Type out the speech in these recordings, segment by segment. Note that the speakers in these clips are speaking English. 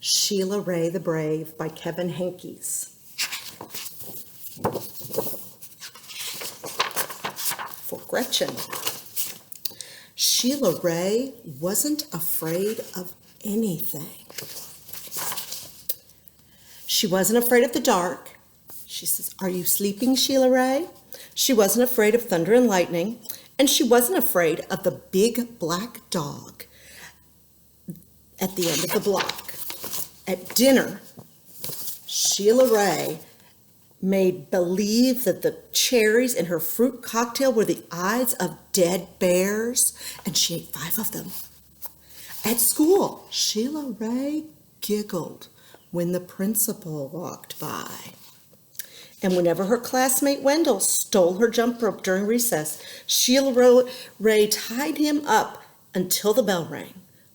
Sheila Rae the Brave by Kevin Henkes. For Gretchen. Sheila Rae wasn't afraid of anything. She wasn't afraid of the dark. She says, "Are you sleeping, Sheila Rae?" She wasn't afraid of thunder and lightning, and she wasn't afraid of the big black dog at the end of the block. At dinner, Sheila Rae made believe that the cherries in her fruit cocktail were the eyes of dead bears, and she ate 5 of them. At school, Sheila Rae giggled when the principal walked by. And whenever her classmate Wendell stole her jump rope during recess, Sheila Rae tied him up until the bell rang.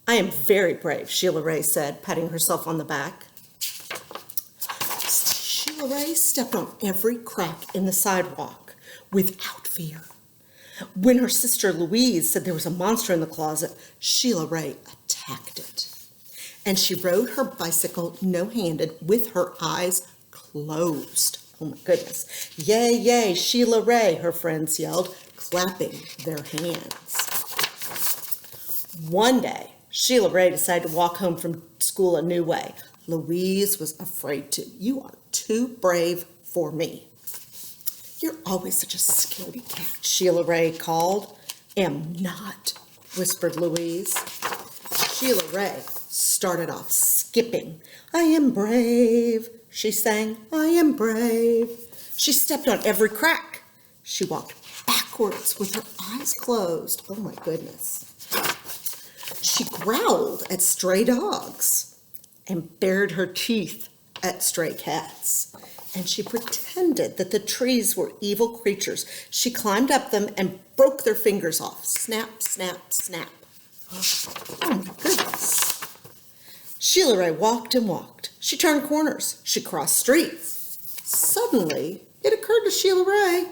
"I am very brave," Sheila Rae said, patting herself on the back. Sheila Rae stepped on every crack in the sidewalk without fear. When her sister Louise said there was a monster in the closet, Sheila Rae attacked it. And she rode her bicycle no-handed with her eyes closed. Oh my goodness. "Yay, yay, Sheila Rae," her friends yelled, clapping their hands. One day, Sheila Rae decided to walk home from school a new way. Louise was afraid to. "You are too brave for me." "You're always such a scaredy cat," Sheila Rae called. "Am not," whispered Louise. Sheila Rae started off skipping. "I am brave," she sang. "I am brave." She stepped on every crack. She walked backwards with her eyes closed. Oh my goodness. She growled at stray dogs and bared her teeth at stray cats. And she pretended that the trees were evil creatures. She climbed up them and broke their fingers off. Snap, snap, snap. Oh my goodness. Sheila Rae walked and walked. She turned corners. She crossed streets. Suddenly, it occurred to Sheila Rae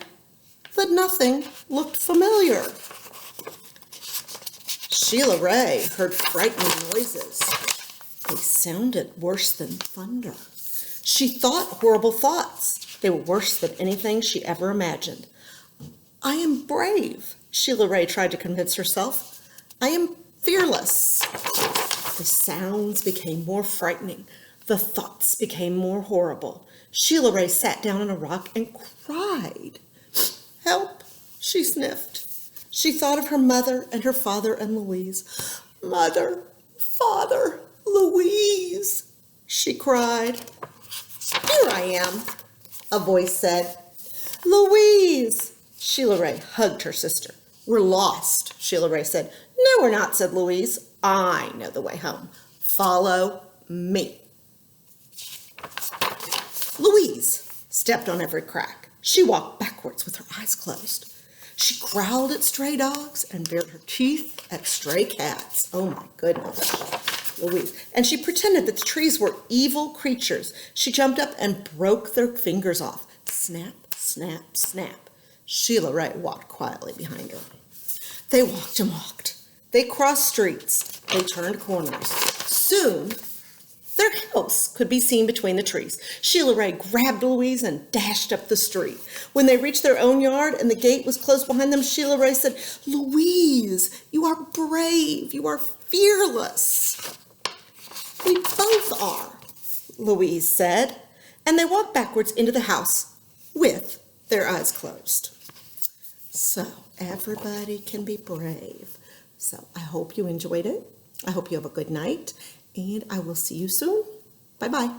that nothing looked familiar. Sheila Rae heard frightening noises. They sounded worse than thunder. She thought horrible thoughts. They were worse than anything she ever imagined. "I am brave," Sheila Rae tried to convince herself. "I am fearless." The sounds became more frightening. The thoughts became more horrible. Sheila Rae sat down on a rock and cried. "Help," she sniffed. She thought of her mother and her father and Louise. "Mother, Father, Louise," she cried. "Here I am," a voice said. "Louise!" Sheila Rae hugged her sister. "We're lost," Sheila Rae said. "No, we're not," said Louise. "I know the way home. Follow me." Louise stepped on every crack. She walked backwards with her eyes closed. She growled at stray dogs and bared her teeth at stray cats. Oh my goodness, Louise. And she pretended that the trees were evil creatures. She jumped up and broke their fingers off. Snap, snap, snap. Sheila Rae walked quietly behind her. They walked and walked. They crossed streets. They turned corners. Soon, their house could be seen between the trees. Sheila Rae grabbed Louise and dashed up the street. When they reached their own yard and the gate was closed behind them, Sheila Rae said, "Louise, you are brave. You are fearless." "We both are," Louise said. And they walked backwards into the house with their eyes closed. So everybody can be brave. So I hope you enjoyed it. I hope you have a good night. And I will see you soon. Bye-bye.